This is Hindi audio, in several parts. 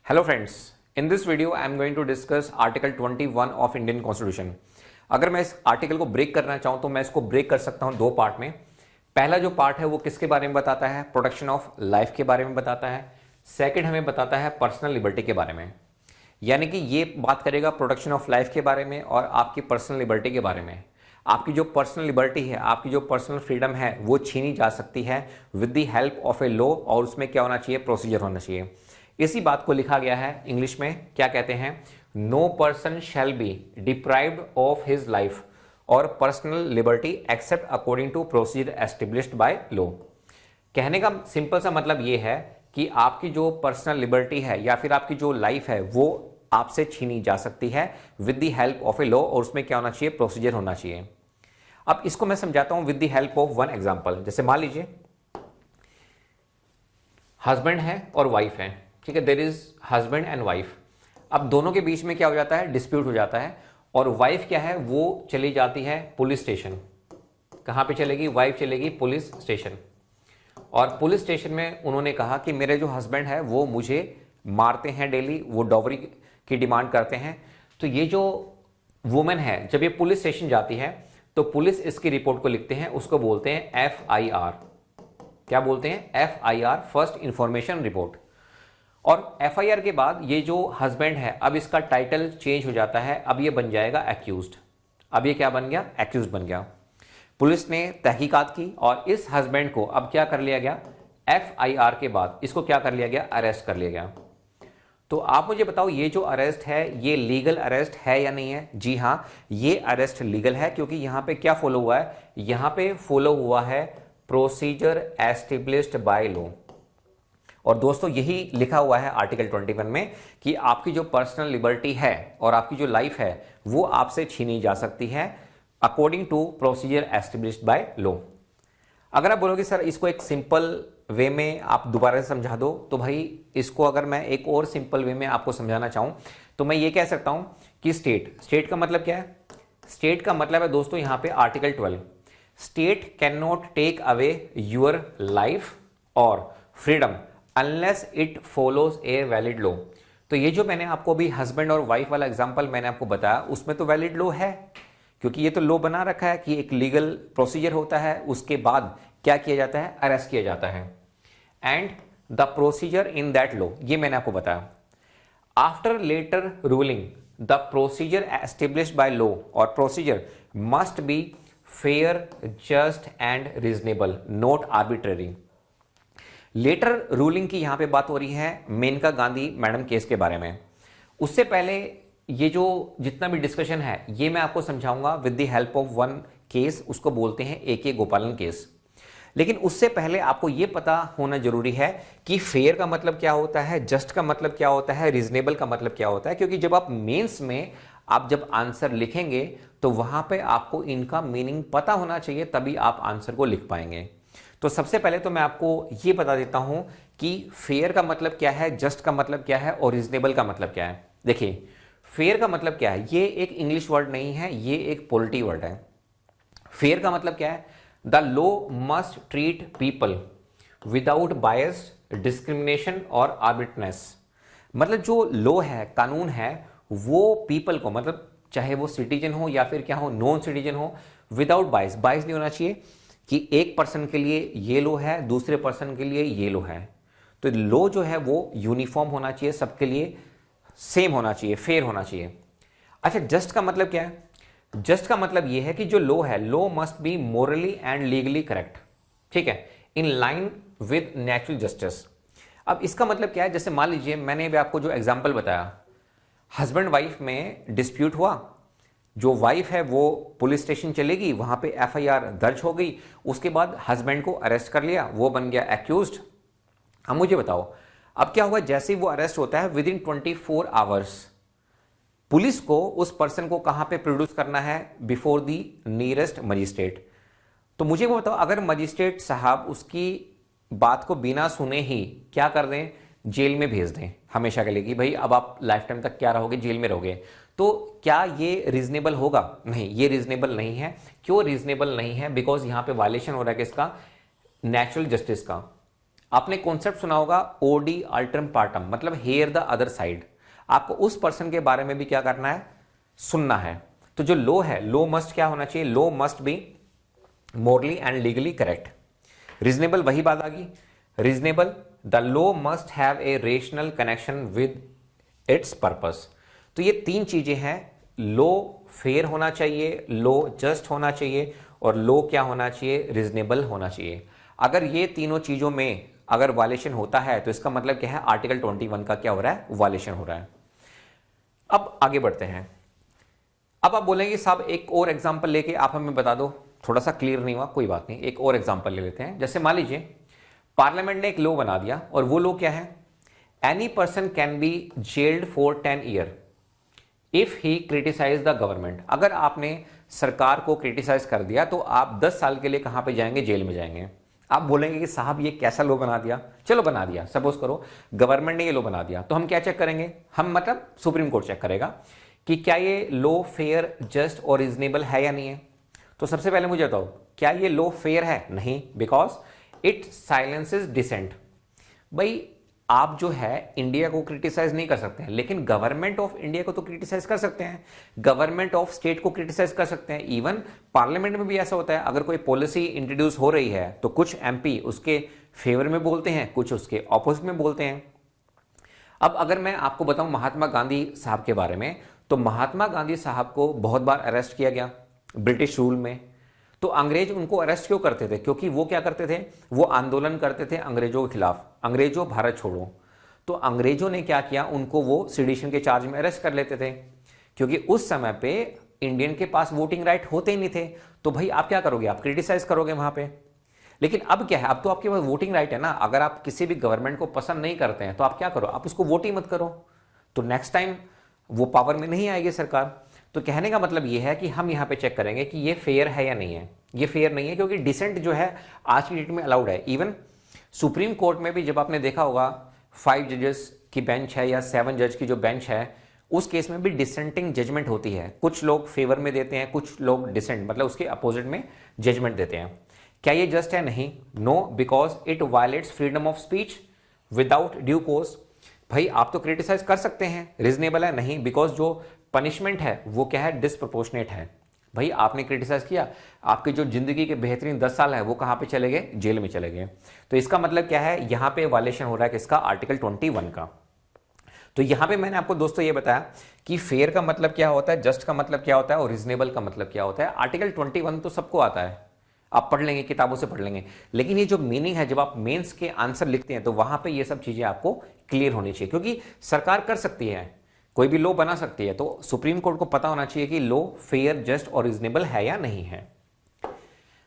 Hello friends, in this video I am going to discuss article 21 of Indian constitution. अगर मैं इस आर्टिकल को ब्रेक करना चाहूं तो मैं इसको ब्रेक कर सकता हूं दो पार्ट में। पहला जो पार्ट है वो किसके बारे में बताता है? प्रोटेक्शन ऑफ लाइफ के बारे में बताता है। सेकंड हमें बताता है पर्सनल लिबर्टी के बारे में, यानी कि ये बात करेगा प्रोटेक्शन ऑफ लाइफ के बारे में और आपकी पर्सनल लिबर्टी के बारे में। आपकी जो पर्सनल लिबर्टी है, आपकी जो पर्सनल फ्रीडम है, वो छीनी जा सकती है with the help of a law, और उसमें क्या होना चाहिए? प्रोसीजर होना चाहिए। इसी बात को लिखा गया है इंग्लिश में, क्या कहते हैं? No person shall be deprived of his life और personal liberty except according to procedure established by law. कहने का सिंपल सा मतलब ये है कि आपकी जो पर्सनल लिबर्टी है या फिर आपकी जो लाइफ है वो आपसे छीनी जा सकती है with the help of a law, और उसमें क्या होना चाहिए? प्रोसीजर होना चाहिए। अब इसको मैं समझाता हूं with the help of one example. जैसे मान लीजिए हस्बैंड है और वाइफ है, ठीक है, there is husband and wife. अब दोनों के बीच में क्या हो जाता है? डिस्प्यूट हो जाता है, और वाइफ क्या है? वो चली जाती है पुलिस स्टेशन। कहां पे चलेगी? वाइफ चलेगी पुलिस स्टेशन, और पुलिस स्टेशन में उन्होंने कहा कि मेरे जो हस्बैंड है वो मुझे मारते हैं डेली, वो डॉवरी की डिमांड करते हैं। तो ये जो वुमेन है, जब ये पुलिस स्टेशन जाती है तो पुलिस इसकी रिपोर्ट को लिखते हैं, उसको बोलते हैं FIR। क्या बोलते हैं? FIR, first information report. और FIR के बाद ये जो हस्बैंड है, अब इसका टाइटल चेंज हो जाता है, अब ये बन जाएगा एक्यूज्ड। अब ये क्या बन गया? एक्यूज्ड बन गया। पुलिस ने तहकीकात की और इस हस्बैंड को अब क्या कर लिया गया? FIR के बाद इसको क्या कर लिया गया? अरेस्ट कर लिया गया। तो आप मुझे बताओ, ये जो अरेस्ट है ये लीगल अरेस्ट है या नहीं है? जी हां, ये अरेस्ट लीगल है, क्योंकि यहां पे क्या फॉलो हुआ है? यहां पे फॉलो हुआ है प्रोसीजर एस्टेब्लिश्ड बाय लॉ। और दोस्तों यही लिखा हुआ है आर्टिकल 21 में कि आपकी जो पर्सनल लिबर्टी है और आपकी जो लाइफ है वो आपसे छीनी जा सकती है according to procedure established by law. अगर आप बोलोगे सर इसको एक सिंपल वे में आप दोबारा से समझा दो, तो भाई इसको अगर मैं एक और सिंपल वे में आपको समझाना चाहूं तो मैं ये कह सकता हूं कि स्टेट का मतलब क्या है? स्टेट का मतलब है दोस्तों यहां पे article 12, state can not take away your life और freedom unless it follows a valid law. तो ये जो मैंने आपको अभी हस्बैंड और वाइफ वाला एग्जांपल मैंने आपको बताया, उसमें तो वैलिड लॉ है, क्योंकि ये तो लॉ बना रखा है कि एक लीगल प्रोसीजर होता है, उसके बाद क्या किया जाता है? अरेस्ट किया जाता है। And the procedure in that law, ये मैंने आपको बताया। After later ruling the procedure established by law और procedure must be fair, just and reasonable, not arbitrary. Later ruling की यहां पे बात हो रही है मेनका गांधी मैडम केस के बारे में। उससे पहले ये जो जितना भी डिस्कशन है ये मैं आपको समझाऊंगा with the help of one case, उसको बोलते हैं AK गोपालन केस। लेकिन उससे पहले आपको यह पता होना जरूरी है कि फेयर का मतलब क्या होता है, जस्ट का मतलब क्या होता है, रीजनेबल का मतलब क्या होता है, क्योंकि जब आप मेंस में आप जब आंसर लिखेंगे तो वहां पे आपको इनका मीनिंग पता होना चाहिए, तभी आप आंसर को लिख पाएंगे। तो सबसे पहले तो मैं आपको ये बता देता हूं कि फेयर का मतलब क्या है, जस्ट का मतलब क्या है और रीजनेबल का मतलब क्या है। देखिए फेयर का मतलब क्या है, ये एक इंग्लिश वर्ड नहीं है, ये एक पोलिटी वर्ड है। फेयर का मतलब क्या है? The law must treat people without bias, discrimination और आर्बिट्रेरीनेस। मतलब जो लॉ है, कानून है, वो पीपल को, मतलब चाहे वो सिटीजन हो या फिर क्या हो, नॉन सिटीजन हो, विदाउट बायस, बायस नहीं होना चाहिए कि एक पर्सन के लिए ये लॉ है, दूसरे पर्सन के लिए ये लॉ है। तो लॉ जो है वो यूनिफॉर्म होना चाहिए, सबके लिए सेम होना चाहिए, फेयर होना चाहिए। अच्छा, जस्ट का मतलब क्या है? जस्ट का मतलब यह है कि जो लॉ है, law must be morally and legally correct, ठीक है, in line with natural justice. अब इसका मतलब क्या है? जैसे मान लीजिए मैंने भी आपको जो एग्जांपल बताया, हस्बैंड वाइफ में डिस्प्यूट हुआ, जो वाइफ है वो पुलिस स्टेशन चलेगी, वहां पे FIR दर्ज हो गई, उसके बाद हस्बैंड को अरेस्ट कर लिया, वो बन गया एक्यूज्ड। अब मुझे बताओ अब क्या होगा? जैसे ही वो अरेस्ट होता है विद इन 24 आवर्स पुलिस को उस पर्सन को कहां पे प्रोड्यूस करना है? Before the nearest magistrate. तो मुझे वो बताओ, अगर मजिस्ट्रेट साहब उसकी बात को बिना सुने ही क्या कर दें? जेल में भेज दें हमेशा के लिए कि भाई अब आप लाइफ टाइम तक क्या रहोगे? जेल में रहोगे। तो क्या ये रीजनेबल होगा? नहीं, ये रीजनेबल नहीं है। क्यों रीजनेबल नहीं है? बिकॉज यहां पे वायलेशन हो रहा है किसका? नेचुरल जस्टिस का। आपने कॉन्सेप्ट सुना होगा ओडी अल्टरम पार्टम, मतलब हेयर द अदर साइड। आपको उस पर्सन के बारे में भी क्या करना है, सुनना है। तो जो लो है, लो मस्ट क्या होना चाहिए, law must be morally and legally correct. Reasonable, वही बात आ गई, reasonable, the law must have a rational connection with its purpose. तो ये तीन चीजें हैं, लो फेयर होना चाहिए, लो जस्ट होना चाहिए, और लो क्या होना चाहिए, रीजनेबल होना चाहिए। अगर ये तीनों चीजों में अगर वायलेशन होता है तो इसका मतलब क्या है, आर्टिकल 21 का क्या हो रहा है, वायलेशन हो रहा है। अब आगे बढ़ते हैं। अब आप बोलेंगे साहब एक और एग्जांपल लेके आप हमें बता दो, थोड़ा सा क्लियर नहीं हुआ, कोई बात नहीं, एक और एग्जांपल ले लेते हैं। जैसे मान लीजिए पार्लियामेंट ने एक लॉ बना दिया, और वो लॉ क्या है, any person can be jailed for 10 year if he criticise the government. अगर आपने सरकार को क्रिटिसाइज कर दिया तो आप 10 साल के लिए कहां पे जाएंगे, जेल में जाएंगे। आप बोलेंगे कि साहब ये कैसा लॉ बना दिया, चलो बना दिया, सपोज करो गवर्नमेंट ने ये लॉ बना दिया, तो हम क्या चेक करेंगे, हम मतलब सुप्रीम कोर्ट चेक करेगा कि क्या ये लॉ फेयर, जस्ट और रीजनेबल है या नहीं है। तो सबसे पहले मुझे बताओ, क्या ये लॉ फेयर है, नहीं, बिकॉज इट साइलेंसेस डिसेंट। भाई आप जो है इंडिया को क्रिटिसाइज नहीं कर सकते हैं, लेकिन गवर्नमेंट ऑफ इंडिया को तो क्रिटिसाइज कर सकते हैं, गवर्नमेंट ऑफ स्टेट को क्रिटिसाइज कर सकते हैं। इवन पार्लियामेंट में भी ऐसा होता है, अगर कोई पॉलिसी इंट्रोड्यूस हो रही है तो कुछ एमपी उसके फेवर में बोलते हैं, कुछ उसके ऑपोजिट में बोलते हैं। अब अगर मैं आपको बताऊं महात्मा गांधी साहब के बारे में, तो महात्मा गांधी साहब को बहुत बार अरेस्ट किया गया ब्रिटिश रूल में। तो अंग्रेज उनको अरेस्ट क्यों करते थे, क्योंकि वो क्या करते थे, वो आंदोलन करते थे अंग्रेजों के खिलाफ, अंग्रेजों भारत छोड़ो। तो अंग्रेजों ने क्या किया, उनको वो सिडिशन के चार्ज में अरेस्ट कर लेते थे, क्योंकि उस समय पे इंडियन के पास वोटिंग राइट होते ही नहीं थे। तो भाई आप क्या करोगे, आप क्रिटिसाइज करोगे वहां पे। लेकिन अब क्या है, अब तो आपके पास वोटिंग राइट है ना। अगर आप किसी भी गवर्नमेंट को पसंद नहीं करते हैं तो आप क्या करो, आप उसको वोट ही मत करो, तो नेक्स्ट टाइम वो पावर में नहीं आएगी सरकार। तो कहने का मतलब ये है कि हम यहाँ पे चेक करेंगे कि ये फेयर है या नहीं है। ये फेयर नहीं है, क्योंकि डिसेंट जो है आज की डेट में अलाउड है। इवन सुप्रीम कोर्ट में भी जब आपने देखा होगा 5 जजेस की बेंच है या 7 जज की जो बेंच है, उस केस में भी डिसेंटिंग जजमेंट होती है। कुछ लोग फेवर में देते हैं, कुछ लोग डिसेंट मतलब उसके अपोजिट में जजमेंट देते हैं। क्या ये जस्ट है, नहीं, no, because it violates freedom of speech without due cause. भाई आप तो क्रिटिसाइज कर सकते हैं, रीजनेबल है, नहीं, बिकॉज जो पनिशमेंट है वो क्या है, डिसप्रोपोर्शनेट है। भाई आपने क्रिटिसाइज किया, आपकी जो जिंदगी के बेहतरीन 10 साल है वो कहां पे चले गए, जेल में चले गए। तो इसका मतलब क्या है, यहां पे वायलेशन हो रहा है किसका, आर्टिकल 21 का। तो यहां पे मैंने आपको दोस्तों ये बताया कि फेयर का मतलब क्या होता है, जस्ट का मतलब क्या होता है, और रीजनेबल का मतलब क्या होता है। आर्टिकल 21 तो सबको आता है, आप पढ़ लेंगे, किताबों से पढ़ लेंगे, लेकिन ये जो मीनिंग है, जब आप मेंस के आंसर लिखते हैं तो वहां पे ये सब चीजें आपको क्लियर होनी चाहिए। क्योंकि सरकार कर सकती है, कोई भी लॉ बना सकती है, तो सुप्रीम कोर्ट को पता होना चाहिए कि लॉ फेयर, जस्ट और रीजनेबल है या नहीं है।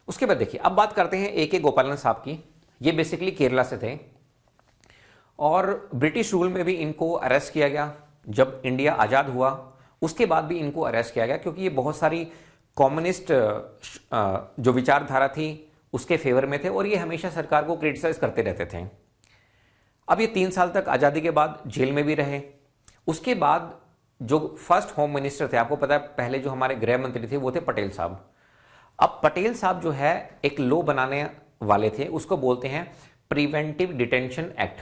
उसके बाद देखिए, अब बात करते हैं ए.के. गोपालन साहब की। ये बेसिकली केरला से थे, और ब्रिटिश रूल में भी इनको अरेस्ट किया गया। जब इंडिया आजाद हुआ उसके बाद भी इनको अरेस्ट किया गया, क्योंकि ये बहुत सारी कम्युनिस्ट जो विचारधारा थी उसके फेवर में थे, और ये हमेशा सरकार को क्रिटिसाइज करते रहते थे। अब ये 3 साल तक आज़ादी के बाद जेल में भी रहे। उसके बाद जो फर्स्ट होम मिनिस्टर थे, आपको पता है पहले जो हमारे गृह मंत्री थे वो थे पटेल साहब। अब पटेल साहब जो है एक लॉ बनाने वाले थे, उसको बोलते हैं प्रिवेंटिव डिटेंशन एक्ट।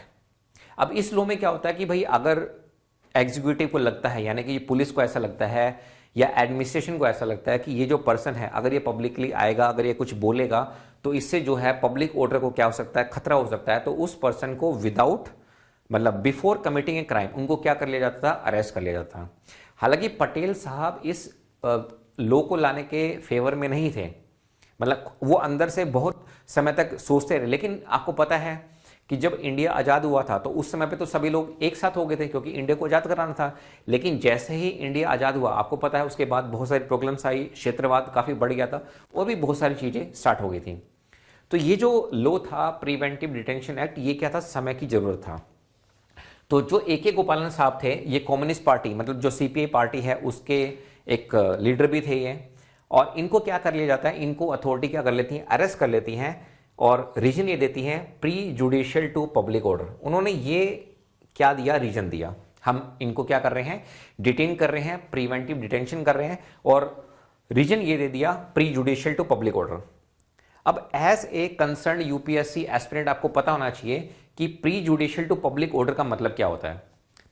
अब इस लॉ में क्या होता है कि भाई अगर एग्जीक्यूटिव को लगता है, यानी कि पुलिस को ऐसा लगता है या एडमिनिस्ट्रेशन को ऐसा लगता है कि ये जो पर्सन है अगर ये पब्लिकली आएगा, अगर ये कुछ बोलेगा तो इससे जो है पब्लिक ऑर्डर को क्या हो सकता है, खतरा हो सकता है, तो उस पर्सन को विदाउट मतलब बिफोर कमिटिंग ए क्राइम उनको क्या कर लिया जाता था, अरेस्ट कर लिया जाता था। हालांकि पटेल साहब इस लॉ को लाने के फेवर में नहीं थे, मतलब वो अंदर से बहुत समय तक सोचते रहे। लेकिन आपको पता है कि जब इंडिया आज़ाद हुआ था तो उस समय पे तो सभी लोग एक साथ हो गए थे, क्योंकि इंडिया को आज़ाद कराना था। लेकिन जैसे ही इंडिया आज़ाद हुआ, आपको पता है उसके बाद बहुत सारी प्रॉब्लम्स आई, क्षेत्रवाद काफ़ी बढ़ गया था, और भी बहुत सारी चीज़ें स्टार्ट हो गई थी। तो ये जो लॉ था प्रिवेंटिव डिटेंशन एक्ट, ये क्या था, समय की जरूरत था। तो जो ए.के. गोपालन साहब थे, ये कम्युनिस्ट पार्टी मतलब जो सीपीआई पार्टी है उसके एक लीडर भी थे ये, और इनको क्या कर लिया जाता है, इनको अथॉरिटी क्या कर लेती है, अरेस्ट कर लेती हैं, और रीजन ये देती हैं prejudicial to public order. उन्होंने ये क्या दिया, रीजन दिया, हम इनको क्या कर रहे हैं, डिटेन कर रहे हैं, प्रिवेंटिव डिटेंशन कर रहे हैं, और रीजन ये दे दिया prejudicial to public order. अब as a concern UPSC aspirant आपको पता होना चाहिए कि prejudicial to public order का मतलब क्या होता है।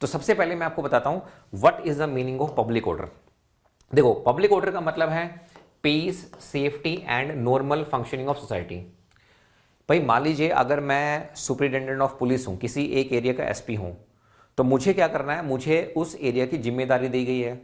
तो सबसे पहले मैं आपको बताता हूं what is the meaning of public order. देखो, पब्लिक ऑर्डर का मतलब है peace, safety and normal functioning of society. भाई मान लीजिए अगर मैं सुपरिटेंडेंट ऑफ पुलिस हूं, किसी एक एरिया का एसपी हूं, तो मुझे क्या करना है, मुझे उस एरिया की जिम्मेदारी दी गई है,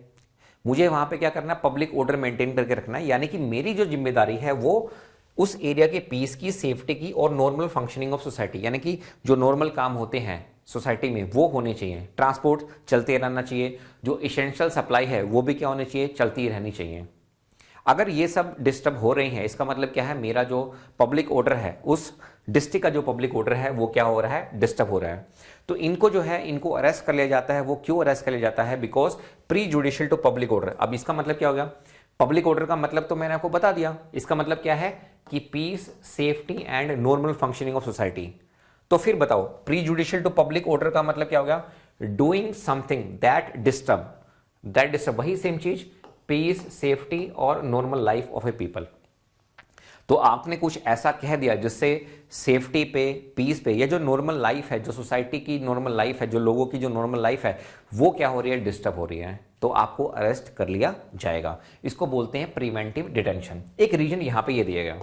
मुझे वहां पे क्या करना है, पब्लिक ऑर्डर मेंटेन करके रखना है। यानी कि मेरी जो जिम्मेदारी है वो उस एरिया के पीस की, सेफ्टी की और नॉर्मल फंक्शनिंग ऑफ सोसाइटी, यानी कि जो नॉर्मल काम होते हैं सोसाइटी में वो होने चाहिए। ट्रांसपोर्ट चलते रहना चाहिए, जो इसेंशियल सप्लाई है वो भी क्या होनी चाहिए, चलती रहनी चाहिए। अगर ये सब डिस्टर्ब हो रही हैं, इसका मतलब क्या है, मेरा जो पब्लिक ऑर्डर है, उस डिस्ट्रिक्ट का जो पब्लिक ऑर्डर है वो क्या हो रहा है, डिस्टर्ब हो रहा है। तो इनको जो है, इनको अरेस्ट कर लिया जाता है। वो क्यों अरेस्ट कर लिया जाता है, because prejudicial to public order. अब इसका मतलब क्या हो गया, पब्लिक ऑर्डर का मतलब तो मैंने आपको बता दिया। इसका मतलब क्या है कि peace, safety and normal functioning of society. तो फिर बताओ, prejudicial to public order का मतलब क्या हो गया, डूइंग समथिंग दैट डिस्टर्ब, वही सेम चीज, पीस, सेफ्टी और normal life of a people. तो आपने कुछ ऐसा कह दिया जिससे सेफ्टी पे, पीस पे, या जो नॉर्मल लाइफ है, जो सोसाइटी की नॉर्मल लाइफ है, जो लोगों की जो नॉर्मल लाइफ है, वो क्या हो रही है, डिस्टर्ब हो रही है। तो आपको अरेस्ट कर लिया जाएगा। इसको बोलते हैं प्रिवेंटिव डिटेंशन। एक रीजन यहां पे ये दिया गया।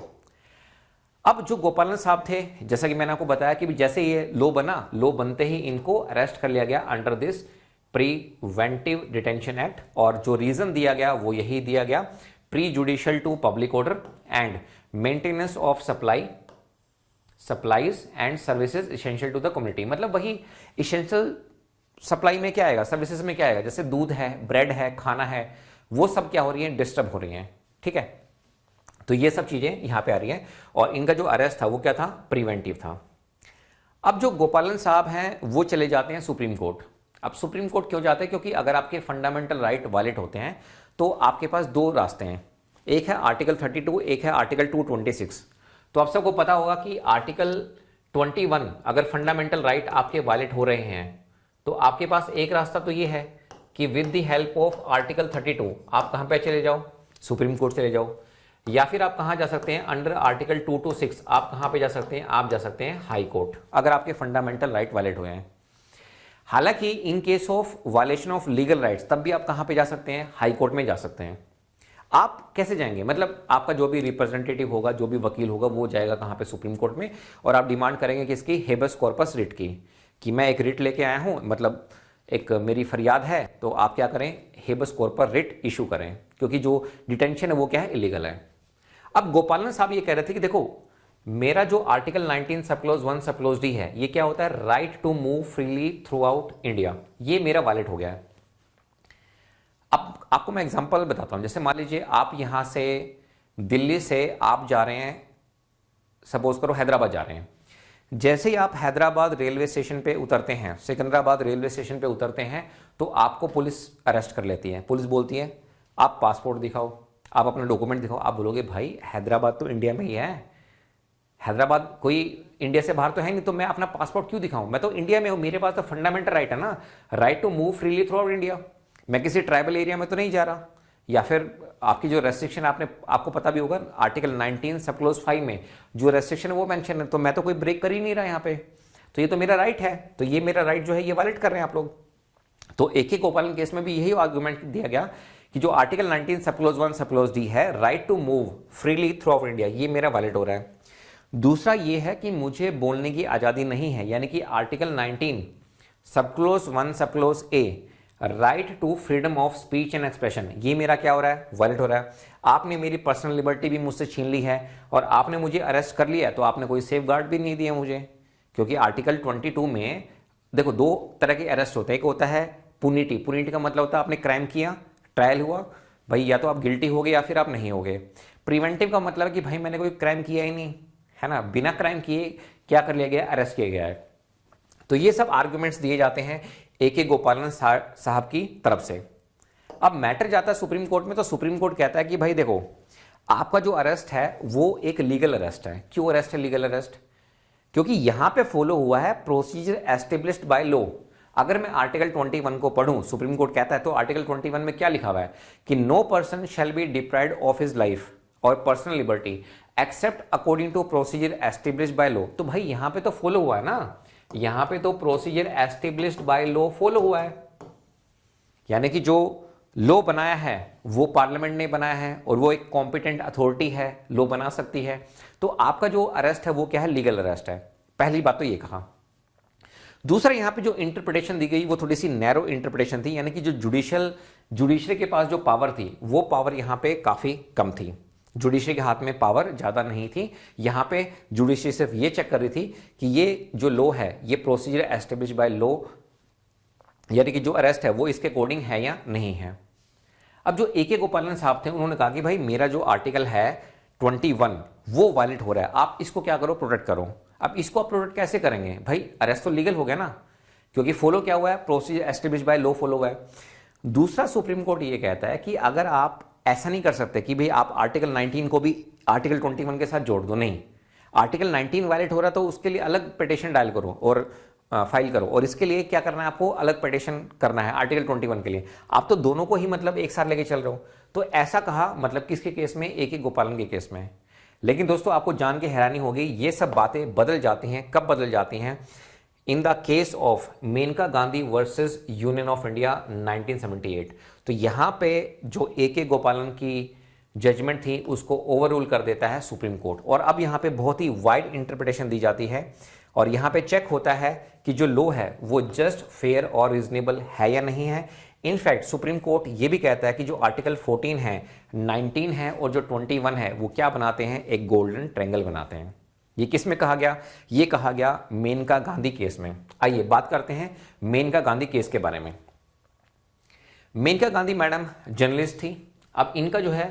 अब जो गोपालन साहब थे, जैसा कि मैंने आपको बताया कि जैसे ये लॉ बना, लॉ बनते ही इनको अरेस्ट कर लिया गया under this preventive detention act. और जो रीजन दिया गया वो यही दिया गया, prejudicial to public order and maintenance of supplies and services essential to the community. मतलब वही इसेंशियल सप्लाई में क्या आएगा, सर्विसेज में क्या आएगा, जैसे दूध है, ब्रेड है, खाना है, वो सब क्या हो रही है, डिस्टर्ब हो रही हैं। ठीक है, तो ये सब चीजें यहां पे आ रही हैं। और इनका जो अरेस्ट था वो क्या था, प्रिवेंटिव था। अब जो गोपालन साहब हैं वो चले जाते हैं सुप्रीम कोर्ट। अब सुप्रीम कोर्ट क्यों जाते हैं, क्योंकि अगर आपके फंडामेंटल राइट वायलेट होते हैं तो आपके पास दो रास्ते हैं, एक है आर्टिकल 32, एक है आर्टिकल 226। तो आप सबको पता होगा कि आर्टिकल 21 अगर फंडामेंटल राइट आपके वायलेट हो रहे हैं तो आपके पास एक रास्ता तो ये है कि with the help of article 32 आप कहां पे चले जाओ, सुप्रीम कोर्ट चले जाओ। या फिर आप कहां जा सकते हैं, अंडर आर्टिकल 226 आप कहां पे जा सकते हैं, आप जा सकते हैं हाई कोर्ट, अगर आपके फंडामेंटल राइट वायलेट हुए हैं। हालांकि in case of violation of legal rights तब भी आप कहां पे जा सकते हैं, हाई कोर्ट में जा सकते हैं। आप कैसे जाएंगे, मतलब आपका जो भी रिप्रेजेंटेटिव होगा, जो भी वकील होगा, वो जाएगा कहां पे, सुप्रीम कोर्ट में। और आप डिमांड करेंगे कि इसकी हेबस कॉर्पस रिट की, कि मैं एक रिट लेके आया हूं, मतलब एक मेरी फरियाद है, तो आप क्या करें, हेबस कॉर्पस रिट इशू करें, क्योंकि जो डिटेंशन है वो क्या है, इलीगल है। अब गोपालन साहब ये कह रहे थे कि देखो, मेरा जो article 19 sub clause 1 sub clause D है, ये क्या होता है, right to move freely throughout India, ये मेरा वैलिड हो गया है। अब आपको मैं एग्जांपल बताता हूं, जैसे मान लीजिए आप यहां से, दिल्ली से आप जा रहे हैं, सपोज करो हैदराबाद जा रहे हैं। जैसे ही आप हैदराबाद रेलवे स्टेशन पे उतरते हैं, सिकंदराबाद रेलवे स्टेशन पे उतरते हैं, तो आपको पुलिस अरेस्ट कर लेती है। पुलिस बोलती है आप पासपोर्ट दिखाओ, आप अपना डॉक्यूमेंट दिखाओ। आप बोलोगे भाई हैदराबाद तो इंडिया में ही है, हैदराबाद कोई इंडिया से बाहर तो है नहीं, तो मैं अपना पासपोर्ट क्यों दिखाऊं, मैं तो इंडिया में हूं, मेरे पास तो फंडामेंटल राइट है ना, right to move freely throughout India. मैं किसी ट्राइबल एरिया में तो नहीं जा रहा। या फिर आपकी जो रेस्ट्रिक्शन, आपको पता भी होगा आर्टिकल 19 सब क्लोज 5 में जो रेस्ट्रिक्शन है वो मेंशन है, तो मैं तो कोई ब्रेक कर ही नहीं रहा यहाँ पे, तो ये तो मेरा राइट है, तो ये मेरा राइट जो है ये वैलिड कर रहे हैं आप लोग। तो एक ही गोपालन केस में भी यही आर्गुमेंट दिया गया कि जो आर्टिकल 19 सब क्लोज 1 सब क्लोज डी है, right to move freely throughout India, ये मेरा वैलिड हो रहा है। दूसरा ये है कि मुझे बोलने की आजादी नहीं है, यानी कि आर्टिकल 19 सब clause 1 sub clause A, right to freedom of speech and expression, ये मेरा क्या हो रहा है, वैलिड हो रहा है। आपने मेरी पर्सनल लिबर्टी भी मुझसे छीन ली है और आपने मुझे अरेस्ट कर लिया है, तो आपने कोई सेफ गार्ड भी नहीं दिया मुझे, क्योंकि आर्टिकल 22 में देखो दो तरह के अरेस्ट होते हैं। एक होता है पुनिटी, पुनिटी का मतलब होता है आपने क्राइम किया, ट्रायल हुआ, भाई या तो आप गिल्टी हो गए या फिर आप नहीं हो गए। प्रिवेंटिव का मतलब है कि भाई मैंने कोई क्राइम किया ही नहीं है ना, बिना क्राइम किए क्या कर लिया गया, अरेस्ट किया गया है। तो ये सब आर्गुमेंट्स दिए जाते हैं ए.के. गोपालन साहब की तरफ से। अब मैटर जाता है सुप्रीम कोर्ट में, तो सुप्रीम कोर्ट कहता है कि भाई देखो, आपका जो अरेस्ट है वो एक लीगल अरेस्ट है। क्यों अरेस्ट है लीगल अरेस्ट, क्योंकि यहां पे फॉलो हुआ है प्रोसीजर एस्टेब्लिश्ड बाय लॉ। अगर मैं आर्टिकल 21 को पढ़ूं, सुप्रीम कोर्ट कहता है, तो आर्टिकल 21 में क्या लिखा हुआ है कि no person shall be deprived of his life और personal liberty except according to procedure established by law. तो भाई यहां पे तो फॉलो हुआ है ना, यहां पे तो procedure established by law follow हुआ है, यानी कि जो लॉ बनाया है वो पार्लियामेंट ने बनाया है और वो एक कॉम्पिटेंट अथॉरिटी है, लॉ बना सकती है। तो आपका जो अरेस्ट है वो क्या है, लीगल अरेस्ट है। पहली बात तो ये कहा। दूसरा, यहां पे जो इंटरप्रिटेशन दी गई वो थोड़ी सी नैरो इंटरप्रिटेशन थी, यानी कि जो जुडिशरी के पास जो पावर थी वो पावर यहां पे काफी कम थी। जुडिशरी के हाथ में पावर ज्यादा नहीं थी। यहां पे जुडिशरी सिर्फ ये चेक कर रही थी कि ये जो लॉ है ये प्रोसीजर एस्टेब्लिश बाय लॉ, यानी कि जो अरेस्ट है वो इसके अकॉर्डिंग है या नहीं है। अब जो ए के गोपालन साहब थे उन्होंने कहा कि भाई मेरा जो आर्टिकल है 21 वो वायलेट हो रहा है, आप इसको क्या करो, प्रोटेक्ट करो। अब इसको आप प्रोटेक्ट कैसे करेंगे भाई, अरेस्ट तो लीगल हो गया ना, क्योंकि फॉलो क्या हुआ है, procedure establish by law follow हुआ है। दूसरा, सुप्रीम कोर्ट ये कहता है कि अगर आप ऐसा नहीं कर सकते कि भाई आप आर्टिकल 19 को भी आर्टिकल 21 के साथ जोड़ दो, नहीं, आर्टिकल 19 वायलेट हो रहा तो उसके लिए अलग पिटिशन डायल करो और फाइल करो, और इसके लिए क्या करना है, आपको अलग पिटिशन करना है आर्टिकल 21 के लिए। आप तो दोनों को ही मतलब एक साथ लेके चल रहे हो। तो ऐसा कहा मतलब किसके केस में, ए के गोपालन के केस में। लेकिन दोस्तों आपको जान के हैरानी होगी, ये सब बातें बदल जाती हैं। कब बदल जाती हैं, in the case of Maneka Gandhi versus union of India 1978। तो यहां पे जो ए के गोपालन की जजमेंट थी उसको ओवररूल कर देता है सुप्रीम कोर्ट, और अब यहां पे बहुत ही वाइड इंटरप्रिटेशन दी जाती है, और यहां पे चेक होता है कि जो लॉ है वो जस्ट, फेयर और रीजनेबल है या नहीं है। इनफैक्ट सुप्रीम कोर्ट ये भी कहता है कि जो आर्टिकल 14 है, 19 है और जो 21 है वो क्या बनाते हैं, एक गोल्डन ट्रायंगल बनाते हैं। ये किस में कहा गया, ये कहा गया मेनका गांधी केस में। आइए बात करते हैं मेनका गांधी केस के बारे में। मेनका गांधी मैडम जर्नलिस्ट थी। अब इनका जो है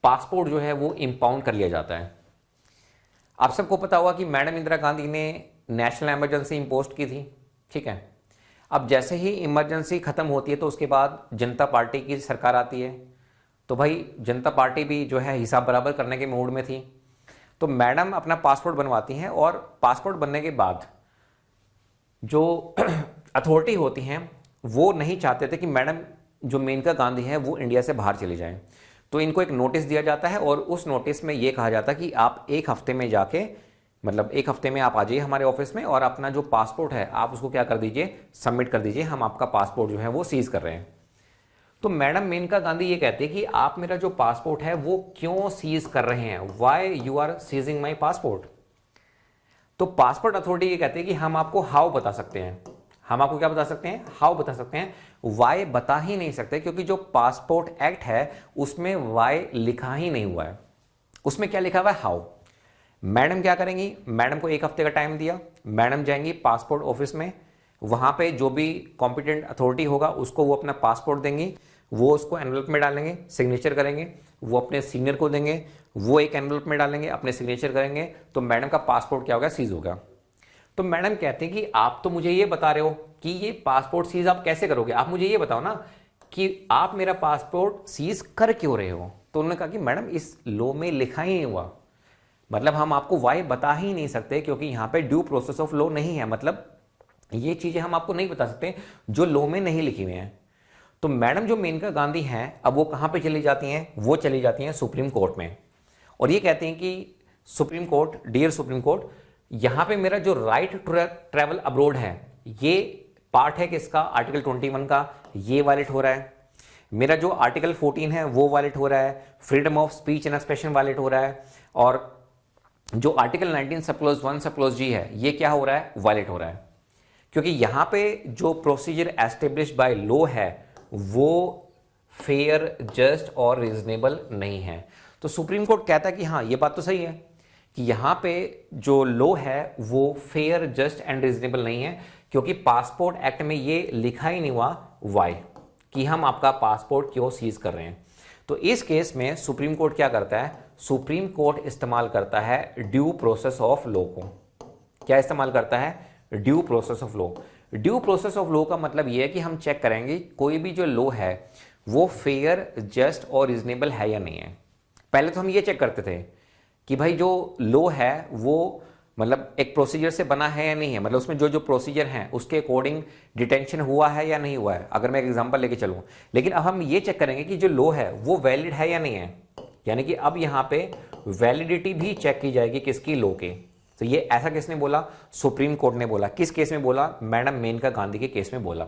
पासपोर्ट जो है वो इंपाउंड कर लिया जाता है। आप सबको पता होगा कि मैडम इंदिरा गांधी ने नेशनल इमरजेंसी इंपोज की थी, ठीक है। अब जैसे ही इमरजेंसी खत्म होती है तो उसके बाद जनता पार्टी की सरकार आती है, तो भाई जनता पार्टी भी जो है हिसाब बराबर करने के मूड में थी। तो मैडम अपना पासपोर्ट बनवाती हैं, और पासपोर्ट बनने के बाद जो अथॉरिटी होती हैं वो नहीं चाहते थे कि मैडम जो मेनका गांधी है वो इंडिया से बाहर चले जाएं। तो इनको एक नोटिस दिया जाता है, और उस नोटिस में ये कहा जाता है कि आप एक हफ्ते में जाके, मतलब एक हफ्ते में आप आ जाइए हमारे ऑफिस में, और अपना जो पासपोर्ट है आप उसको क्या कर दीजिए, सबमिट कर दीजिए, हम आपका पासपोर्ट जो है वो सीज कर रहे हैं। तो मैडम मेनका गांधी ये कहते हैं कि आप मेरा जो पासपोर्ट है वो क्यों सीज कर रहे हैं, why you are seizing my passport. तो पासपोर्ट अथॉरिटी ये कहते हैं कि हम आपको हाउ बता सकते हैं, हम आपको क्या बता सकते हैं, हाउ बता सकते हैं, वाई बता ही नहीं सकते, क्योंकि जो पासपोर्ट एक्ट है उसमें वाई लिखा ही नहीं हुआ है, उसमें क्या लिखा हुआ है, हाउ। मैडम क्या करेंगी, मैडम को एक हफ्ते का टाइम दिया, मैडम जाएंगी पासपोर्ट ऑफिस में, वहां पे जो भी कॉम्पिटेंट अथॉरिटी होगा उसको वो अपना पासपोर्ट देंगी, वो उसको एनवलप में डालेंगे, सिग्नेचर करेंगे, वो अपने सीनियर को देंगे, वो एक एनवलप में डालेंगे, अपने सिग्नेचर करेंगे, तो मैडम का पासपोर्ट क्या होगा, सीज होगा। तो मैडम कहते हैं कि आप तो मुझे ये बता रहे हो कि ये पासपोर्ट सीज आप कैसे करोगे, आप मुझे ये बताओ ना कि आप मेरा पासपोर्ट सीज कर क्यों रहे हो। तो उन्होंने कहा कि मैडम इस लॉ में लिखा ही नहीं हुआ, मतलब हम आपको वाई बता ही नहीं सकते, क्योंकि यहां पे ड्यू प्रोसेस ऑफ लॉ नहीं है, मतलब ये चीजें हम आपको नहीं बता सकते जो लॉ में नहीं लिखी हुई हैं। तो मैडम जो मेनका गांधी हैं अब वो कहां पे चली जाती हैं, वो चली जाती हैं सुप्रीम कोर्ट में, और ये कहती हैं कि supreme court, dear supreme court, यहां पे मेरा जो राइट टू ट्रैवल अब्रोड है ये पार्ट है किसका, आर्टिकल 21 का, ये वायलेट हो रहा है। मेरा जो आर्टिकल 14 है वो वायलेट हो रहा है, freedom of speech and expression violate हो रहा है, और जो article 19 sub clause 1 sub clause जी है ये क्या हो रहा है, वायलेट हो रहा है, क्योंकि यहां पे जो प्रोसीजर एस्टेब्लिश बाय लॉ है वो फेयर, जस्ट और रीजनेबल नहीं है। तो सुप्रीम कोर्ट कहता है कि हाँ ये बात तो सही है कि यहां पे जो लॉ है वो फेयर, जस्ट एंड रीजनेबल नहीं है, क्योंकि पासपोर्ट एक्ट में ये लिखा ही नहीं हुआ वाई कि हम आपका पासपोर्ट क्यों सीज कर रहे हैं। तो इस केस में सुप्रीम कोर्ट क्या करता है, सुप्रीम कोर्ट इस्तेमाल करता है ड्यू प्रोसेस ऑफ लॉ को। क्या इस्तेमाल करता है, due process of law. Due process of law का मतलब यह है कि हम चेक करेंगे कोई भी जो लॉ है वो फेयर, जस्ट और रीजनेबल है या नहीं है। पहले तो हम ये चेक करते थे कि भाई जो लॉ है वो मतलब एक प्रोसीजर से बना है या नहीं है, मतलब उसमें जो जो प्रोसीजर हैं उसके अकॉर्डिंग डिटेंशन हुआ है या नहीं हुआ है, अगर मैं एक एग्जांपल लेके चलूं। लेकिन अब हम ये चेक करेंगे कि जो लॉ है वो वैलिड है या नहीं है, यानी कि अब यहां पे वैलिडिटी भी चेक की जाएगी किसकी, लॉ के। तो ये ऐसा किसने बोला, सुप्रीम कोर्ट ने बोला। किस केस में बोला, मैडम मेनका गांधी के केस में बोला।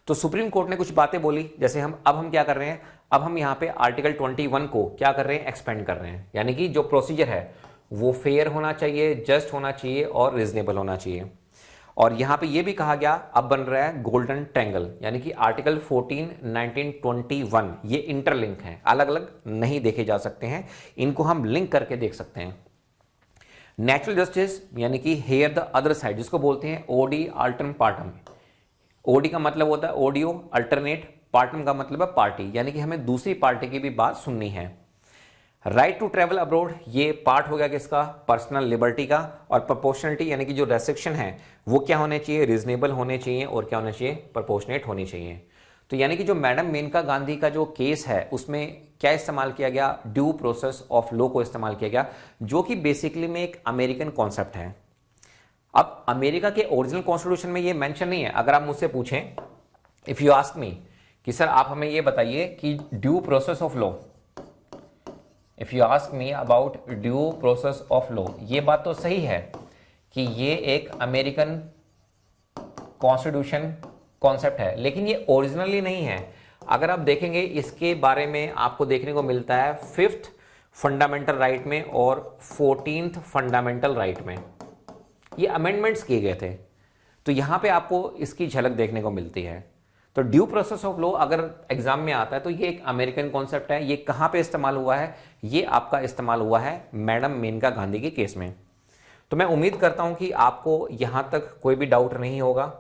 तो सुप्रीम कोर्ट ने कुछ बातें बोली, जैसे हम क्या कर रहे हैं, अब हम यहां पे आर्टिकल 21 को क्या कर रहे हैं, एक्सपेंड कर रहे हैं। यानी कि जो प्रोसीजर है वो फेयर होना चाहिए, जस्ट होना चाहिए और रीजनेबल होना चाहिए। और यहां पे ये भी कहा गया, अब बन रहा है गोल्डन ट्रायंगल, यानी कि आर्टिकल 14, 19, 21 ये इंटरलिंक हैं, अलग अलग नहीं देखे जा सकते हैं, इनको हम लिंक करके देख सकते हैं। नेचुरल जस्टिस यानी कि हेयर द अदर साइड, जिसको बोलते हैं ओडी अल्टरम पार्टम। ओडी का मतलब होता है ऑडियो, अल्टरनेट, पार्टम का मतलब है पार्टी, यानी कि हमें दूसरी पार्टी की भी बात सुननी है। राइट टू ट्रेवल अब्रॉड, ये पार्ट हो गया किसका, पर्सनल लिबर्टी का। और प्रोपोर्शनलिटी यानी कि जो रेस्ट्रिक्शन है वो क्या होने चाहिए, रीजनेबल होने चाहिए और क्या होना चाहिए, प्रोपोर्शनेट होनी चाहिए। तो यानी कि जो मैडम मेनका गांधी का जो केस है उसमें क्या इस्तेमाल किया गया, ड्यू प्रोसेस ऑफ लॉ को इस्तेमाल किया गया, जो कि बेसिकली में एक अमेरिकन कॉन्सेप्ट है। अब अमेरिका के ओरिजिनल कॉन्स्टिट्यूशन में ये मेंशन नहीं है। अगर आप मुझसे पूछें, इफ यू आस्क मी कि सर आप हमें ये बताइए कि due process of law, if you ask me about due process of law, ये बात तो सही है कि ये एक अमेरिकन कॉन्स्टिट्यूशन कॉन्सेप्ट है, लेकिन ये ओरिजिनली नहीं है। अगर आप देखेंगे इसके बारे में आपको देखने को मिलता है 5th फंडामेंटल राइट में और 14th फंडामेंटल राइट में, ये अमेंडमेंट्स किए गए थे। तो यहां पे आपको इसकी झलक देखने को मिलती है। तो ड्यू प्रोसेस ऑफ लॉ अगर एग्जाम में आता है तो ये एक अमेरिकन कॉन्सेप्ट है। ये कहां पे इस्तेमाल हुआ है, ये आपका इस्तेमाल हुआ है मैडम मेनका गांधी के केस में। तो मैं उम्मीद करता हूं कि आपको यहां तक कोई भी डाउट नहीं होगा।